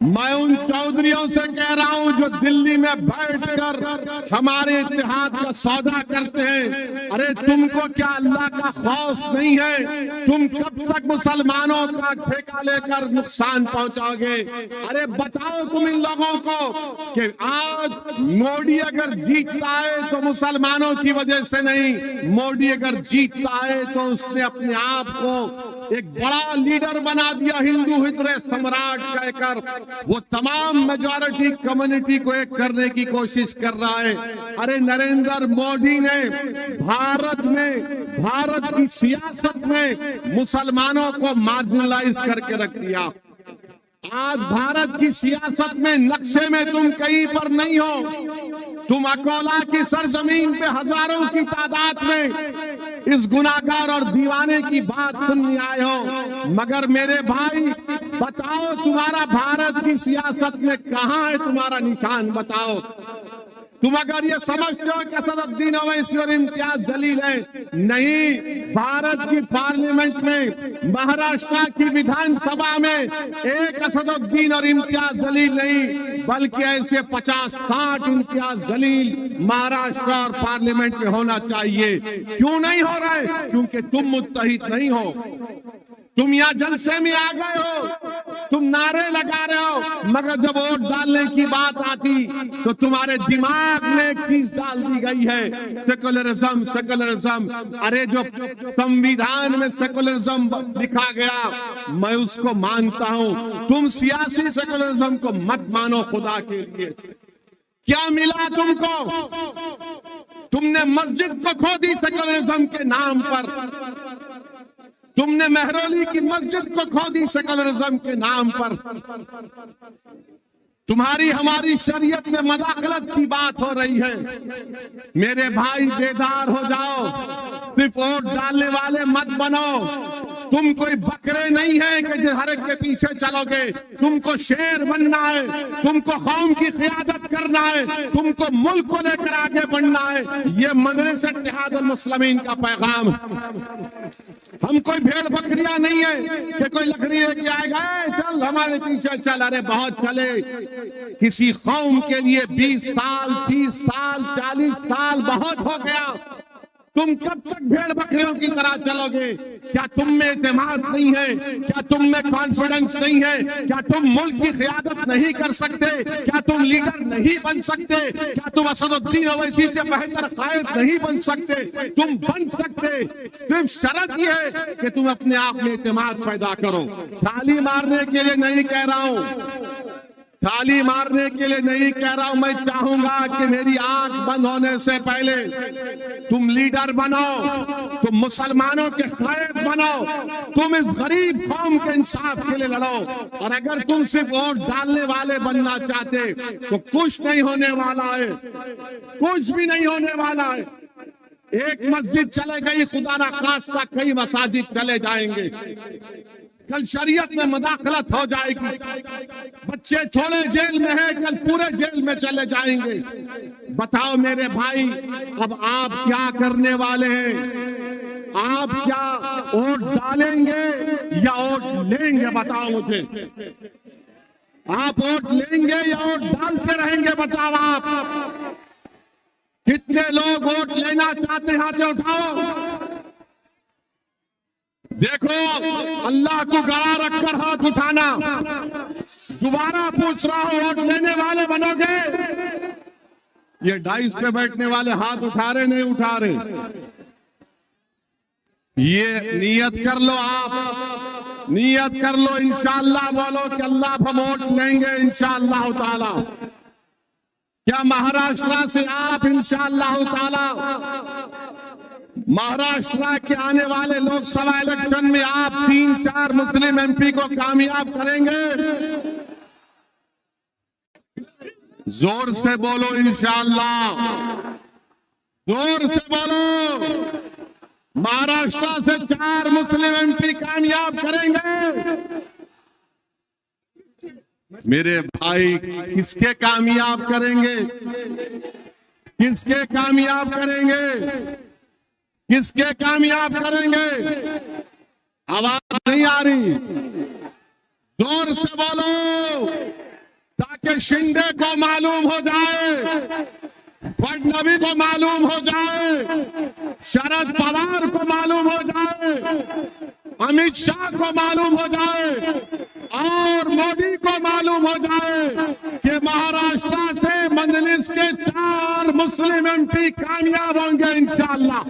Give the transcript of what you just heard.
मैं उन चौधरियों से कह रहा हूं जो दिल्ली में बैठकर हमारे इत्तेहाद का सौदा करते हैं। अरे तुमको क्या अल्लाह का खौफ नहीं है? तुम कब तक मुसलमानों का ठेका लेकर नुकसान पहुंचाओगे? अरे बताओ तुम इन लोगों को कि आज मोदी अगर जीतता है तो मुसलमानों की वजह से नहीं, मोदी अगर जीतता है तो उसने अपने आप को एक बड़ा लीडर बना दिया, हिंदू हृदय सम्राट कहकर वो तमाम मेजॉरिटी कम्युनिटी को एक करने की कोशिश कर रहा है। अरे नरेंद्र मोदी ने भारत की सियासत में मुसलमानों को मार्जिनलाइज करके रख दिया। आज भारत की सियासत में नक्शे में तुम कहीं पर नहीं हो। तुम अकोला की सरजमीन पे हजारों की तादाद में इस गुनाहगार और दीवाने की बात सुनने आए हो। मगर मेरे भाई बताओ, तुम्हारा भारत की सियासत में कहां है तुम्हारा निशान? बताओ। तुम अगर ये समझते हो कि असदुद्दीन ओवैसी और इम्तियाज जलील है, नहीं। भारत की पार्लियामेंट में, महाराष्ट्र की विधानसभा में एक असदुद्दीन और इम्तियाज जलील नहीं, बल्कि ऐसे 50-60 इम्तियाज जलील महाराष्ट्र और पार्लियामेंट में होना चाहिए। क्यों नहीं हो रहा है? क्योंकि तुम मुत्तहिद नहीं हो। तुम यहाँ जलसे में आ गए हो, तुम नारे लगा रहे हो, मगर जब वोट डालने की बात आती तो तुम्हारे दिमाग में एक चीज डाल दी गई है, सेकुलरिज्म, सेकुलरिज्म। अरे जो संविधान में सेकुलरिज्म लिखा गया मैं उसको मानता हूं, तुम सियासी सेकुलरिज्म को मत मानो खुदा के लिए। क्या मिला तुमको? तुमने मस्जिद को खो दी सेकुलरिज्म के नाम पर, तुमने मेहरौली की मस्जिद को खो दी सेकुलरिज्म के नाम पर। तुम्हारी हमारी शरीयत में मदाखलत की बात हो रही है। मेरे भाई बेदार हो जाओ, सिर्फ वोट डालने वाले मत बनो। तुम कोई बकरे नहीं है कि हर एक के पीछे चलोगे। तुमको शेर बनना है, तुमको कौम की क़ियादत करना है, तुमको मुल्क को लेकर आगे बढ़ना है। ये मदरसे इत्तेहादुल मुस्लिमीन का पैगाम। हम कोई भेड़ बकरियां नहीं है कि कोई लकड़ी लेके आएगा, चल हमारे पीछे चल। अरे बहुत चले। किसी कौम के लिए 20 साल, 30 साल, 40 साल बहुत हो गया। तुम कब तक भेड़ बकरियों की तरह चलोगे? क्या तुम में एतमाद नहीं है? क्या तुम में कॉन्फिडेंस नहीं है? क्या तुम मुल्क की क़ियादत नहीं कर सकते? क्या तुम लीडर नहीं बन सकते? क्या तुम असदुद्दीन ओवैसी से बेहतर कायद नहीं बन सकते? तुम बन सकते, सिर्फ शर्त यह है कि तुम अपने आप में एतमाद पैदा करो। ताली मारने के लिए नहीं कह रहा हूं, ताली मारने के लिए नहीं कह रहा हूं। मैं चाहूंगा कि मेरी आंख बंद होने से पहले तुम लीडर बनो, तुम मुसलमानों के कायद बनो, तुम इस गरीब कौम के इंसाफ के लिए लड़ो। और अगर तुम सिर्फ वोट डालने वाले बनना चाहते तो कुछ नहीं होने वाला है, कुछ भी नहीं होने वाला है। एक मस्जिद चले गई, खुदा ना खास्ता कई मसाजिद चले जाएंगे। कल शरीयत में मदाखलत हो जाएगी। बच्चे थोड़े जेल में हैं, कल पूरे जेल में चले जाएंगे। बताओ मेरे भाई, अब आप क्या करने वाले हैं? आप क्या वोट डालेंगे या वोट लेंगे? बताओ मुझे। आप वोट लेंगे या वोट डालते रहेंगे? बताओ आप। कितने लोग वोट लेना चाहते हैं? हाथ उठाओ। देखो, अल्लाह को गवाह रखकर हाथ उठाना। दोबारा पूछ रहा हूं, वोट लेने वाले बनोगे? ये डाइस पे बैठने वाले हाथ उठा रहे नहीं उठा रहे? ये नियत कर लो, आप नियत कर लो, इंशाअल्लाह बोलो कि अल्लाह हम वोट लेंगे इंशाअल्लाह ताला। क्या महाराष्ट्र से आप इंशाअल्लाह ताला महाराष्ट्र के आने वाले लोकसभा इलेक्शन में आप 3-4 मुस्लिम एमपी को कामयाब करेंगे? जोर से बोलो इंशाअल्लाह, जोर से बोलो। महाराष्ट्र से 4 मुस्लिम एमपी कामयाब करेंगे। मेरे भाई, किसके कामयाब करेंगे? किसके कामयाब करेंगे? किसके कामयाब करेंगे? आवाज नहीं आ रही, जोर से बोलो। एकनाथ शिंदे को मालूम हो जाए, फडणवीस को मालूम हो जाए, शरद पवार को मालूम हो जाए, अमित शाह को मालूम हो जाए और मोदी को मालूम हो जाए कि महाराष्ट्र से मजलिस के 4 मुस्लिम एमपी कामयाब होंगे इंशाअल्लाह।